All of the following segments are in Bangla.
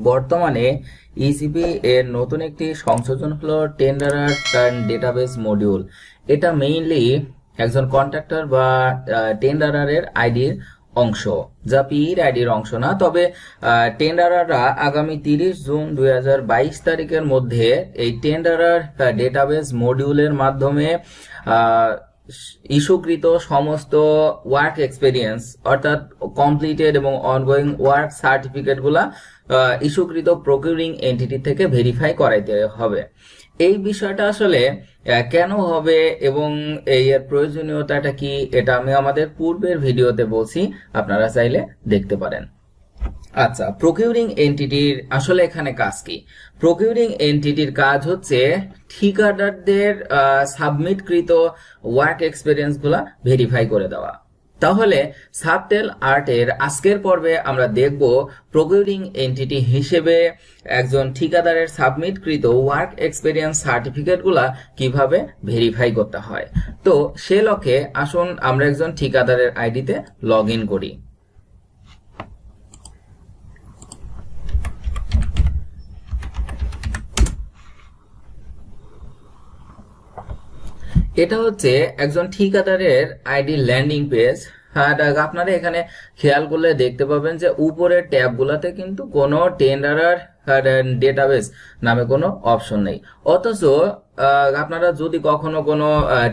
বর্তমানে ইসিপি এর নতুন একটি সংশোধন হলো টেন্ডারার টার্ন ডেটাবেস মডিউল। এটা মেইনলি একজন কন্ট্রাক্টর বা টেন্ডারারের আইডির অংশ, যা পিইর আইডির অংশ না। তবে টেন্ডারাররা আগামী 30 জুন 2022 তারিখের মধ্যে এই টেন্ডারার ডেটাবেস মডিউলের মাধ্যমে ইস্যুকৃত সমস্ত ওয়ার্ক এক্সপেরিয়েন্স অর্থাৎ কমপ্লিটেড এবং অনগোয়িং ওয়ার্ক সার্টিফিকেটগুলা ইস্যুকৃত প্রকিউরিং এন্টিটি থেকে ভেরিফাই করাইতে হবে। এই বিষয়টা আসলে কেন হবে এবং এর প্রয়োজনীয়তাটা কি, এটা আমি আমাদের পূর্বের ভিডিওতে বলছি, আপনারা চাইলে দেখতে পারেন। আচ্ছা, প্রকিউরিং এন্টিটির আসলে এখানে কাজ কি? প্রকিউরিং এন্টিটির কাজ হচ্ছে ঠিকাদারদের সাবমিটকৃত ওয়ার্ক এক্সপেরিয়েন্স গুলা ভেরিফাই করে দেওয়া। তাহলে সাবটেল আর্টের আজকের পর্বে আমরা দেখব প্রকিউরিং এন্টিটি হিসেবে একজন ঠিকাদারের সাবমিটকৃত ওয়ার্ক এক্সপেরিয়েন্স সার্টিফিকেটগুলা কিভাবে ভেরিফাই করতে হয়। তো সে লক্ষ্যে আসুন আমরা একজন ঠিকাদারের আইডিতে লগ ইন করি। এটা হচ্ছে একজন ঠিকাদারের আইডি ল্যান্ডিং পেজ। আপনারা এখানে খেয়াল করলে দেখতে পাবেন যে উপরের ট্যাবগুলোতে কিন্তু কোনো টেন্ডারার ডেটাবেস নামে কোনো অপশন নেই। অথচ আপনারা যদি কখনো কোনো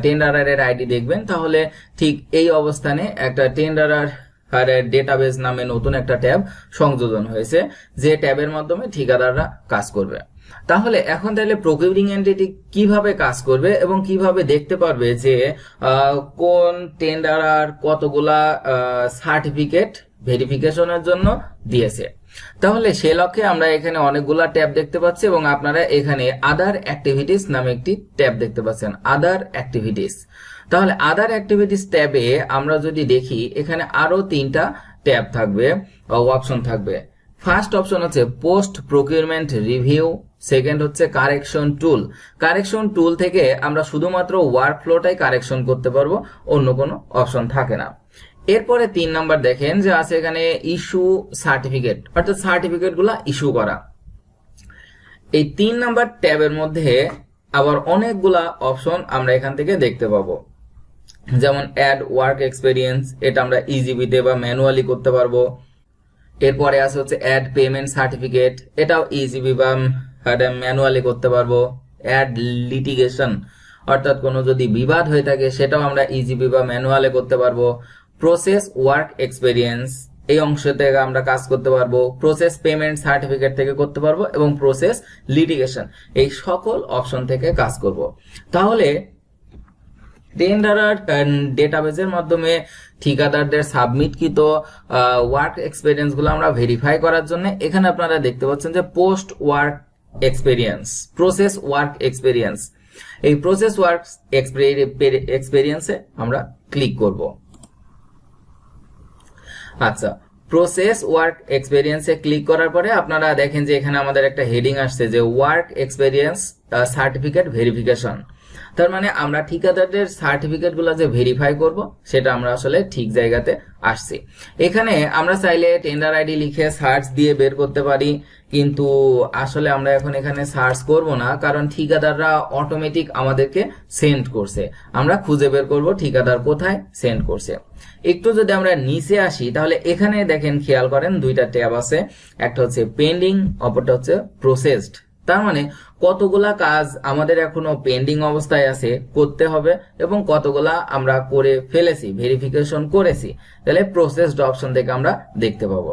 টেন্ডারারের আইডি দেখবেন তাহলে ঠিক এই অবস্থানে একটা টেন্ডারার ডেটাবেস নামে নতুন একটা ট্যাব সংযোজন হয়েছে, যে ট্যাবের মাধ্যমে ঠিকাদাররা কাজ করবে। তাহলে এখন তাহলে প্রকিউরিং এন্টিটি কিভাবে কাজ করবে এবং কিভাবে দেখতে পারবে যে কোন টেন্ডারার কতগুলা সার্টিফিকেট ভেরিফিকেশনের জন্য দিয়েছে। তাহলে সে লক্ষ্যে আমরা এখানে অনেকগুলা ট্যাব দেখতে পাচ্ছি এবং আপনারা এখানে আদার অ্যাক্টিভিটিস নামে একটি ট্যাব দেখতে পাচ্ছেন, আদার অ্যাক্টিভিটিস। তাহলে আদার অ্যাক্টিভিটিস ট্যাবে আমরা যদি দেখি এখানে আরো 3টা ট্যাব থাকবে, অপশন থাকবে। ফার্স্ট অপশন হচ্ছে পোস্ট প্রকিউরমেন্ট রিভিউ, সেকেন্ড হচ্ছে কারেকশন টুল। কারেকশন টুল থেকে আমরা শুধুমাত্র ওয়ার্ক ফ্লোটাই কারেকশন করতে পারবো, অন্য কোনো অপশন থাকে না। এরপরে 3 নাম্বার দেখেন যে আছে এখানে ইস্যু সার্টিফিকেট, অর্থাৎ সার্টিফিকেট গুলা ইস্যু করা। এই 3 নাম্বার ট্যাবের মধ্যে আবার অনেকগুলা অপশন আমরা এখান থেকে দেখতে পাবো, যেমন অ্যাড ওয়ার্ক এক্সপেরিয়েন্স, এটা আমরা ইজিবিতে বা ম্যানুয়ালি করতে পারবো। এরপরে আছে হচ্ছে অ্যাড পেমেন্ট সার্টিফিকেট, এটাও ইজিবি বা ম্যানুয়ালি করতে পারবো। অ্যাড লিটিগেশন, অর্থাৎ কোনো যদি বিবাদ হয়ে থাকে সেটাও আমরা ইজিবি বা ম্যানুয়ালি করতে পারবো। প্রসেস ওয়ার্ক এক্সপেরিয়েন্স, এই অংশ থেকে আমরা কাজ করতে পারবো। প্রসেস পেমেন্ট সার্টিফিকেট থেকে করতে পারবো এবং প্রসেস লিটিগেশন, এই সকল অপশন থেকে কাজ করব। তাহলে টেন্ডারার ডেটাবেসের মাধ্যমে ঠিকাদারদের সাবমিটকৃত ওয়ার্ক এক্সপেরিয়েন্স গুলো আমরা ভেরিফাই করার জন্য এখানে আপনারা দেখতে পাচ্ছেন যে post work experience, process work experience. এই প্রসেস ওয়ার্ক এক্সপেরিয়েন্সে আমরা ক্লিক করব। আচ্ছা, প্রসেস ওয়ার্ক এক্সপেরিয়েন্সে ক্লিক করার পরে আপনারা দেখেন যে এখানে আমাদের একটা হেডিং আসছে যে ওয়ার্ক এক্সপেরিয়েন্স সার্টিফিকেট ভেরিফিকেশন। তার মানে আমরা ঠিকাদারদের সার্টিফিকেট গুলা যে ভেরিফাই করব সেটা আমরা আসলে ঠিক জায়গাতে আসছি। এখানে আমরা চাইলে টেন্ডার আইডি লিখে সার্চ দিয়ে বের করতে পারি, কিন্তু আসলে আমরা এখন এখানে সার্চ করব না, কারণ ঠিকাদাররা অটোমেটিক আমাদেরকে সেন্ড করছে। আমরা খুঁজে বের করব ঠিকাদার কোথায় সেন্ড করছে। একটু যদি আমরা নিচে আসি তাহলে এখানে দেখেন, খেয়াল করেন 2টা ট্যাব আছে, একটা হচ্ছে পেন্ডিং, অপরটা হচ্ছে প্রসেসড। তার মানে কতগুলা কাজ আমাদের এখনো পেন্ডিং অবস্থায় আছে, করতে হবে, এবং কতগুলা আমরা করে ফেলেছি, ভেরিফিকেশন করেছি। তাহলে প্রসেসড অপশন থেকে আমরা দেখতে পাবো।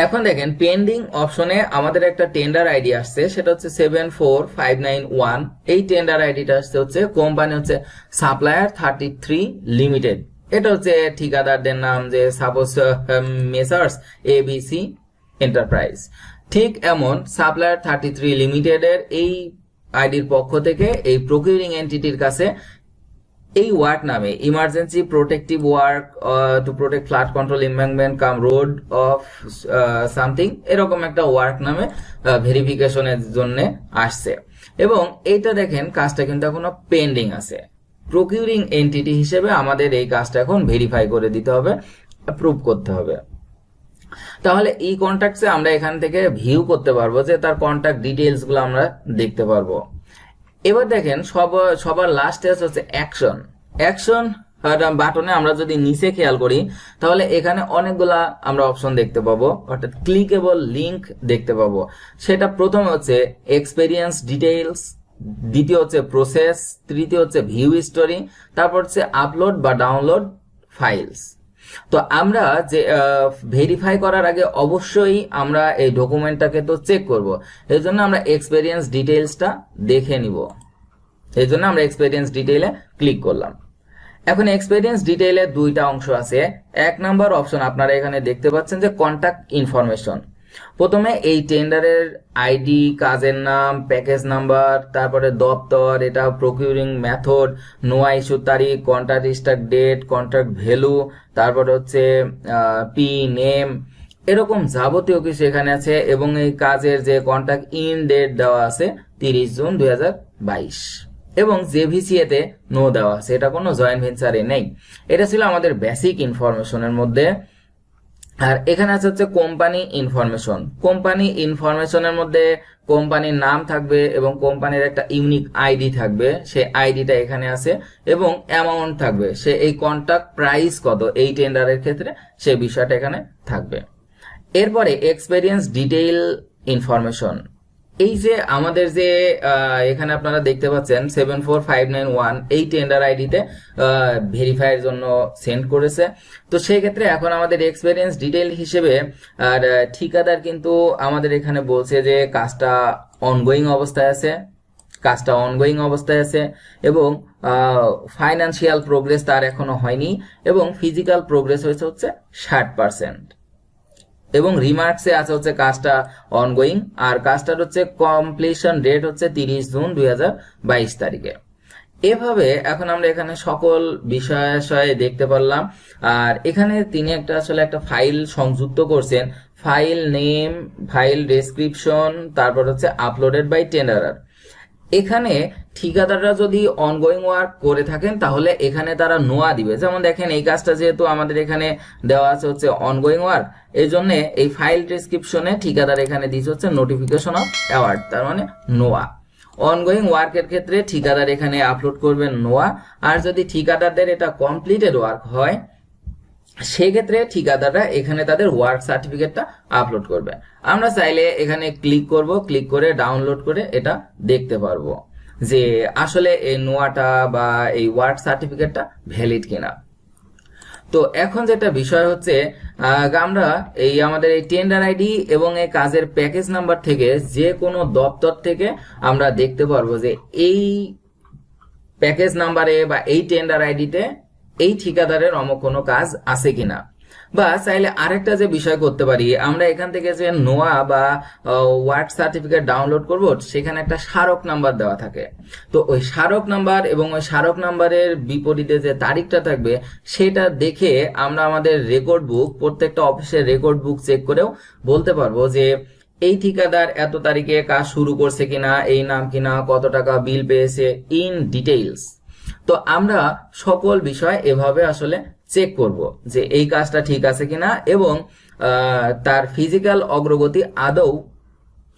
এখন দেখেন পেন্ডিং অপশনে আমাদের একটা টেন্ডার আইডি আসছে, সেটা হচ্ছে 74591। এই টেন্ডার আইডিটা আসছে হচ্ছে কোম্পানি হচ্ছে সাপ্লায়ার 33 লিমিটেড। এটা হচ্ছে ঠিকাদারদের নাম, যে সাপোজ মেসার্স এবিসি এন্টারপ্রাইজ। ঠিক এমন সাপ্লায়ার 33 লিমিটেডের এই আইডির পক্ষ থেকে এই প্রকিউরিং এন্টিটির কাছে এই ওয়ার্ক নামে emergency protective work to protect flood control embankment cum road of something, এরকম একটা ওয়ার্ক নামে ভেরিফিকেশনের জন্য আসছে। এবং এইটা দেখেন কাজটা কিন্তু এখনো পেন্ডিং আছে। প্রকিউরিং এন্টিটি হিসেবে আমাদের এই কাজটা এখন ভেরিফাই করে দিতে হবে, প্রুভ করতে হবে। তাহলে এই কন্ট্রাক্টসে আমরা এখান থেকে ভিউ করতে পারবো, যে তার কন্ট্রাক্ট ডিটেইলস গুলো আমরা দেখতে পারবো। এবার দেখেন সবার লাস্টে হচ্ছে অ্যাকশন। অ্যাকশন বাটনে আমরা যদি নিচে খেয়াল করি তাহলে এখানে অনেকগুলা আমরা অপশন দেখতে পাবো, অর্থাৎ ক্লিকেবল লিংক দেখতে পাবো। সেটা প্রথমে হচ্ছে এক্সপেরিয়েন্স ডিটেইলস, দ্বিতীয় হচ্ছে প্রসেস, তৃতীয় হচ্ছে ভিউ হিস্টোরি, তারপর হচ্ছে আপলোড বা ডাউনলোড ফাইলস। তো আমরা যে ভেরিফাই করার আগে অবশ্যই আমরা এই ডকুমেন্টটাকে তো চেক করব, এই জন্য আমরা এক্সপেরিয়েন্স ডিটেইলসটা দেখে নিব। এই জন্য আমরা এক্সপেরিয়েন্স ডিটেইলে ক্লিক করলাম। এখন এক্সপেরিয়েন্স ডিটেইলে দুইটা অংশ আছে। এক নাম্বার অপশন আপনারা এখানে দেখতে পাচ্ছেন যে কন্টাক্ট ইনফরমেশন। প্রথমে এই টেন্ডারের আইডি, কাজের নাম, প্যাকেজ নাম্বার, তারপরে দপ্তর, এটা প্রকিউরিং মেথড, নোয়া ইস্যুর তারিখ, contract start date, contract value, তারপরে হচ্ছে পি নেম, এরকম যাবতীয় কিছু এখানে আছে। এবং এই কাজের যে কন্ট্রাক্ট ইন ডেট দেওয়া আছে 30 জুন 2022, এবং জেভিসিএ তে নো দেওয়া আছে, এটা কোনো জয়েন্ট ভেঞ্চারে নেই। এটা ছিল আমাদের বেসিক ইনফরমেশনের মধ্যে। আর এখানে আছে হচ্ছে কোম্পানি ইনফরমেশন। কোম্পানি ইনফরমেশনের মধ্যে কোম্পানির নাম থাকবে এবং কোম্পানির একটা ইউনিক আইডি থাকবে, সেই আইডিটা এখানে আছে, এবং অ্যামাউন্ট থাকবে, সে এই কন্ট্রাক্ট প্রাইস কত এই টেন্ডারের ক্ষেত্রে সে বিষয়টা এখানে থাকবে। এরপরে এক্সপেরিয়েন্স ডিটেইল ইনফরমেশন। এই যে আমাদের যে এখানে আপনারা দেখতে পাচ্ছেন 74591 এই টেন্ডার আইডিতে ভেরিফাইয়ের জন্য সেন্ড করেছে। তো সেই ক্ষেত্রে এখন আমাদের এক্সপেরিয়েন্স ডিটেইল হিসেবে আর ঠিকাদার কিন্তু আমাদের এখানে বলছে যে কাজটা অনগোয়িং অবস্থায় আছে, এবং ফাইন্যান্সিয়াল প্রোগ্রেস তার এখনো হয়নি, এবং ফিজিক্যাল প্রোগ্রেস হয়েছে হচ্ছে 60%, এবং রিমার্কসে আছে হচ্ছে কাজটা অনগোয়িং, আর কাজটার হচ্ছে কমপ্লিশন ডেট হচ্ছে 30 জুন 2022 তারিখে। এভাবে এখন আমরা এখানে সকল বিষয় দেখতে পারলাম। আর এখানে তিনি আসলে একটা ফাইল সংযুক্ত করছেন, ফাইল নেম, ফাইল ডেসক্রিপশন, তারপর হচ্ছে আপলোডেড বাই টেন্ডারার। এখানে ঠিকাদাররা যদি অনগোয়িং ওয়ার্ক করে থাকেন তাহলে এখানে তারা নোয়া দিবে। যেমন দেখেন এই কাজটা যেহেতু আমাদের এখানে দেওয়া আছে হচ্ছে অনগোয়িং ওয়ার্ক, এই জন্য এই ফাইল ডেসক্রিপশনে ঠিকাদার এখানে দিচ্ছে হচ্ছে নোটিফিকেশন অফ অ্যাওয়ার্ড, তার মানে নোয়া। অনগোয়িং ওয়ার্কের ক্ষেত্রে ঠিকাদার এখানে আপলোড করবেন নোয়া। আর যদি ঠিকাদারদের এটা কমপ্লিটেড ওয়ার্ক হয় সেক্ষেত্রে ঠিকাদাররা এখানে তাদের ওয়ার্ক সার্টিফিকেটটা আপলোড করবে। আমরা চাইলে এখানে ক্লিক করব, ক্লিক করে ডাউনলোড করে এটা দেখতে পারবো যে আসলে এই নোয়াটা বা এই ওয়ার্ক সার্টিফিকেটটা ভ্যালিড কিনা। তো এখন যেটা বিষয় হচ্ছে আমরা এই আমাদের এই টেন্ডার আইডি এবং এই কাজের প্যাকেজ নাম্বার থেকে যে কোনো দপ্তর থেকে আমরা দেখতে পারবো যে এই প্যাকেজ নাম্বারে বা এই টেন্ডার আইডিতে এই ঠিকাদারের অমুক কোনো কাজ আছে কিনা। বা চাইলে আরেকটা যে বিষয় করতে পারি, আমরা এখান থেকে যে নোয়া বা ওয়ার্ক সার্টিফিকেট ডাউনলোড করব সেখানে একটা স্মারক নাম্বার দেওয়া থাকে। তো ওই স্মারক নাম্বার এবং ওই স্মারক নাম্বারের বিপরীতে যে তারিখটা থাকবে সেটা দেখে আমরা আমাদের রেকর্ড বুক, প্রত্যেকটা অফিসের রেকর্ড বুক চেক করেও বলতে পারবো যে এই ঠিকাদার এত তারিখে কাজ শুরু করছে কিনা, এই নাম কিনা, কত টাকা বিল পেয়েছে, ইন ডিটেইলস। তো আমরা সকল বিষয় এভাবে আসলে চেক করব যে এই কাজটা ঠিক আছে কিনা, এবং তার ফিজিক্যাল অগ্রগতি আদৌ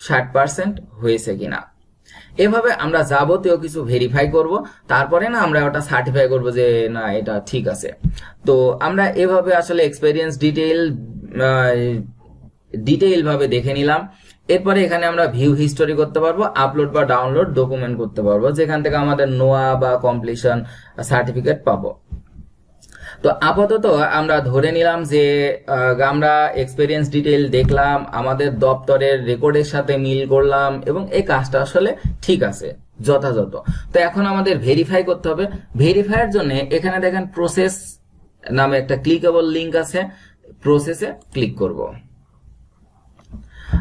60% হয়েছে কিনা। এভাবে আমরা যাবতীয় কিছু ভেরিফাই করব, তারপরে না আমরা ওটা সার্টিফাই করব যে না এটা ঠিক আছে। তো আমরা এভাবে আসলে এক্সপেরিয়েন্স ডিটেইল ভাবে দেখে নিলাম। এরপরে এখানে আমরা ভিউ হিস্টোরি করতে পারবো, আপলোড বা ডাউনলোড ডকুমেন্ট করতে পারবো, যেখান থেকে আমাদের নোয়া বা কমপ্লিশন সার্টিফিকেট পাবো। তো আপাতত আমরা ধরে নিলাম যে আমরা এক্সপেরিয়েন্স ডিটেইল দেখলাম, আমাদের দপ্তরের রেকর্ডের সাথে মিল করলাম, এবং এই কাজটা আসলে ঠিক আছে, যথাযথ। তো এখন আমাদের ভেরিফাই করতে হবে। ভেরিফাইয়ের জন্য এখানে দেখেন প্রসেস নামে একটা ক্লিকেবল লিংক আছে, প্রসেসে ক্লিক করব।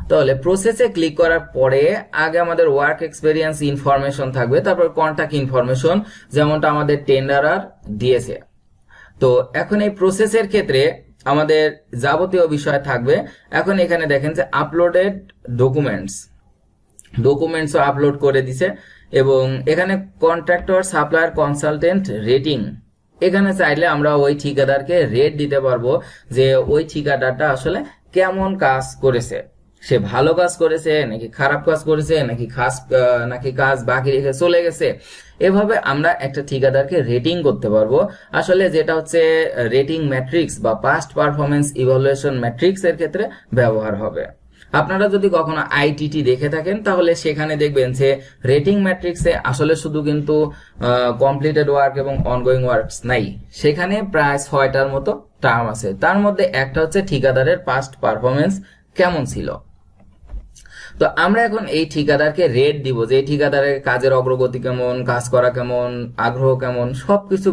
তাহলে প্রসেসে ক্লিক করার পরে আগে আমাদের ওয়ার্ক এক্সপেরিয়েন্স ইনফরমেশন থাকবে, তারপর কন্টাক্ট ইনফরমেশন যেমনটা আমাদের টেন্ডারার দিয়েছে। তো এখন এই প্রসেসের ক্ষেত্রে আমাদের যাবতীয় বিষয় থাকবে। এখন এখানে দেখেন যে আপলোডেড ডকুমেন্টসও আপলোড করে দিছে, এবং এখানে কন্ট্রাক্টর, সাপ্লায়ার, কনসালটেন্ট রেটিং, এখানে চাইলে আমরা ওই ঠিকাদারকে রেট দিতে পারবো যে ওই ঠিকাদারটা আসলে কেমন কাজ করেছে, সে ভালো কাজ করেছে নাকি খারাপ কাজ করেছে নাকি কাজ বাকি রেখে চলে গেছে। এভাবে আমরা একটা ঠিকাদারকে রেটিং করতে পারবো। আসলে যেটা হচ্ছে রেটিং ম্যাট্রিক্স বা পাস্ট পারফরমেন্স ইভালুয়েশন ম্যাট্রিক্স এর ক্ষেত্রে ব্যবহার হবে। আপনারা যদি কখনো আইটিটি দেখে থাকেন তাহলে সেখানে দেখবেন যে রেটিং ম্যাট্রিক্সে আসলে শুধু কিন্তু কমপ্লিটেড ওয়ার্ক এবং অনগোয়িং ওয়ার্কস নাই, সেখানে প্রায় 6টার মতো টার্ম আছে। তার মধ্যে একটা হচ্ছে ঠিকাদারের পাস্ট পারফরমেন্স কেমন ছিল। তো আমরা এখন এই ঠিকাদারকে রেট দিব যে এই ঠিকাদারের কাজের অগ্রগতি কেমন, কাজ করা কেমন, আগ্রহ কেমন, সবকিছু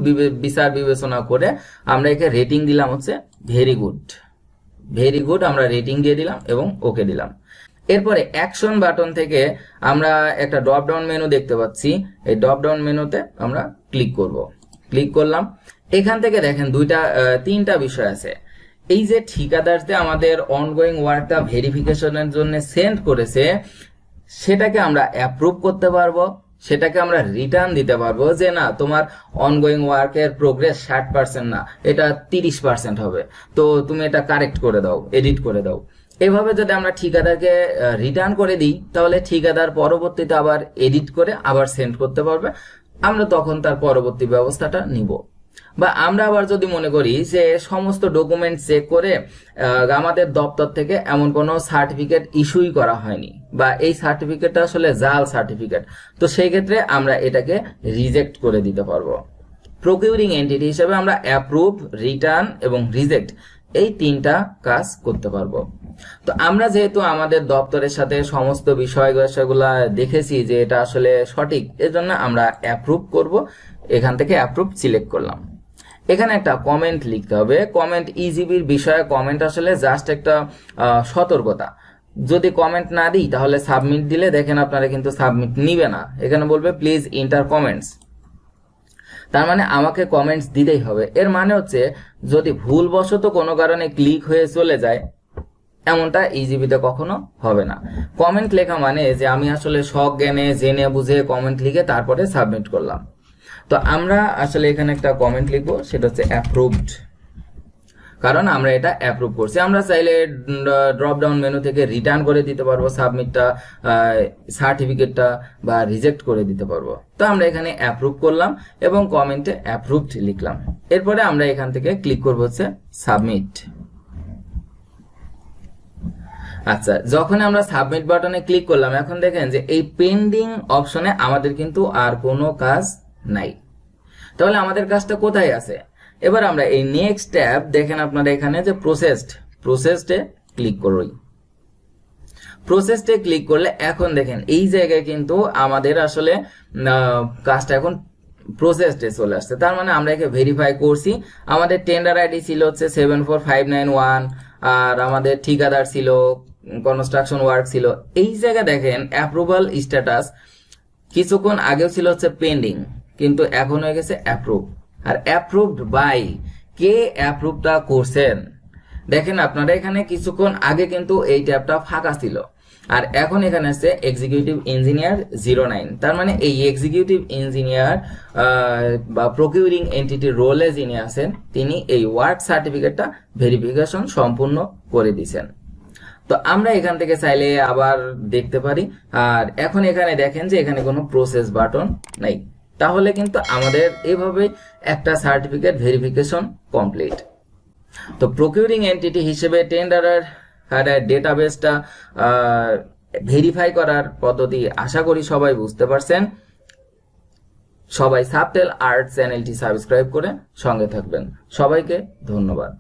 বিচার বিবেচনা করে আমরা একে রেটিং দিলাম হচ্ছে ভেরি গুড আমরা রেটিং দিয়ে দিলাম এবং ওকে দিলাম। এরপরে অ্যাকশন বাটন থেকে আমরা একটা ড্রপ ডাউন মেনু দেখতে পাচ্ছি, এই ড্রপ ডাউন মেনুতে আমরা ক্লিক করলাম। এখান থেকে দেখেন তিনটা বিষয় আছে। এই যে ঠিকাদার যে আমাদের অনগোয়িং ওয়ার্কটা ভেরিফিকেশনের জন্য সেন্ড করেছে, সেটাকে আমরা অ্যাপ্রুভ করতে পারবো, সেটাকে আমরা রিটার্ন দিতে পারবো যে না তোমার অনগোয়িং ওয়ার্কের প্রোগ্রেস 60% না, এটা 30% হবে, তো তুমি এটা কারেক্ট করে দাও, এডিট করে দাও। এভাবে যদি আমরা ঠিকাদারকে রিটার্ন করে দিই তাহলে ঠিকাদার পরবর্তীতে আবার এডিট করে আবার সেন্ড করতে পারবে, আমরা তখন তার পরবর্তী ব্যবস্থাটা নিব। বা আমরা আবার যদি মনে করি যে সমস্ত ডকুমেন্ট চেক করে আমাদের দপ্তর থেকে এমন কোনো সার্টিফিকেট ইস্যুই করা হয়নি বা এই সার্টিফিকেটটা আসলে জাল সার্টিফিকেট, তো সেই ক্ষেত্রে আমরা এটাকে রিজেক্ট করে দিতে পারবো। প্রকিউরিং এন্টিটি হিসেবে আমরা অ্যাপ্রুভ, রিটার্ন এবং রিজেক্ট এই তিনটা কাজ করতে পারবো। তো আমরা যেহেতু আমাদের দপ্তরের সাথে সমস্ত বিষয়গুলা দেখেছি যে এটা আসলে সঠিক, এজন্য আমরা অ্যাপ্রুভ করব। এখান থেকে অ্যাপ্রুভ সিলেক্ট করলাম। এখানে একটা কমেন্ট লিখতে হবে। কমেন্ট ইজিবির বিষয়ে কমেন্ট আসলে জাস্ট একটা সতর্কতা। যদি কমেন্ট না দিই তাহলে সাবমিট দিলে দেখেন আপনারা কিন্তু সাবমিট নিবে না, এখানে বলবে প্লিজ এন্টার কমেন্টস। তার মানে আমাকে কমেন্টস দিতেই হবে। এর মানে হচ্ছে যদি ভুলবশত কোনো কারণে ক্লিক হয়ে চলে যায়, এমনটা ইজিবিতে কখনো হবে না। কমেন্ট লেখা মানে যে আমি আসলে সজ্ঞানে জেনে বুঝে কমেন্ট লিখে তারপরে সাবমিট করলাম। তো আমরা আসলে এখানে একটা কমেন্ট লিখবো, সেটা হচ্ছে অ্যাপ্রুভড, কারণ আমরা এটা অ্যাপ্রুভ করছি। আমরা চাইলে ড্রপ ডাউন মেনু থেকে রিটার্ন করে দিতে পারবো সাবমিটটা, সার্টিফিকেটটা, বা রিজেক্ট করে দিতে পারবো। তো আমরা এখানে অ্যাপ্রুভ করলাম এবং কমেন্টে অ্যাপ্রুভড লিখলাম। এরপরে আমরা এখান থেকে ক্লিক করবো হচ্ছে সাবমিট। আচ্ছা, যখন আমরা সাবমিট বাটনে ক্লিক করলাম, এখন দেখেন যে এই পেন্ডিং অপশনে আমাদের কিন্তু আর কোনো কাজ নাই। তাহলে আমাদের কাজটা কোথায় আছে? এবার আমরা এই নেক্সট ট্যাব দেখেন আপনারা এখানে যে প্রসেসডে ক্লিক করই। প্রসেসডে ক্লিক করলে এখন দেখেন এই জায়গায় কিন্তু আমাদের আসলে কাজটা এখন প্রসেসডে চলে আসছে। তার মানে আমরা একে ভেরিফাই করছি। আমাদের টেন্ডার আইডি ছিল হচ্ছে 74591, আর আমাদের ঠিকাদার ছিল, কনস্ট্রাকশন ওয়ার্ক ছিল। এই জায়গায় দেখেন অ্যাপ্রুভাল স্ট্যাটাস কিছুক্ষণ আগেও ছিল হচ্ছে পেন্ডিং, কিন্তু এখন হয়ে গেছে অ্যাপ্রুভ। আর অ্যাপ্রুভড বাই, কে অ্যাপ্রুভটা করছেন দেখেন আপনারা এখানে কিছুক্ষণ আগে কিন্তু এই ট্যাবটা ফাঁকা ছিল, আর এখন এখানে আছে এক্সিকিউটিভ ইঞ্জিনিয়ার 09। তার মানে এই এক্সিকিউটিভ ইঞ্জিনিয়ার বা প্রকিউরিং এন্টিটির রোলে যিনি আছেন তিনি এই ওয়ার্ক সার্টিফিকেটটা ভেরিফিকেশন সম্পূর্ণ করে দিয়েছেন। তো আমরা এখান থেকে চাইলে আবার দেখতে পারি। আর এখন এখানে দেখেন যে এখানে কোনো প্রসেস বাটন নাই, তাহলে কিন্তু আমাদের এইভাবে একটা সার্টিফিকেট ভেরিফিকেশন কমপ্লিট। তো প্রকিউরিং এন্টিটি হিসেবে টেন্ডারের ডেটাবেসটা ভেরিফাই করার পদ্ধতি আশা করি সবাই বুঝতে পারছেন। সবাই সাবটেল আর্ট চ্যানেলটি সাবস্ক্রাইব করে সঙ্গে থাকবেন। সবাইকে ধন্যবাদ।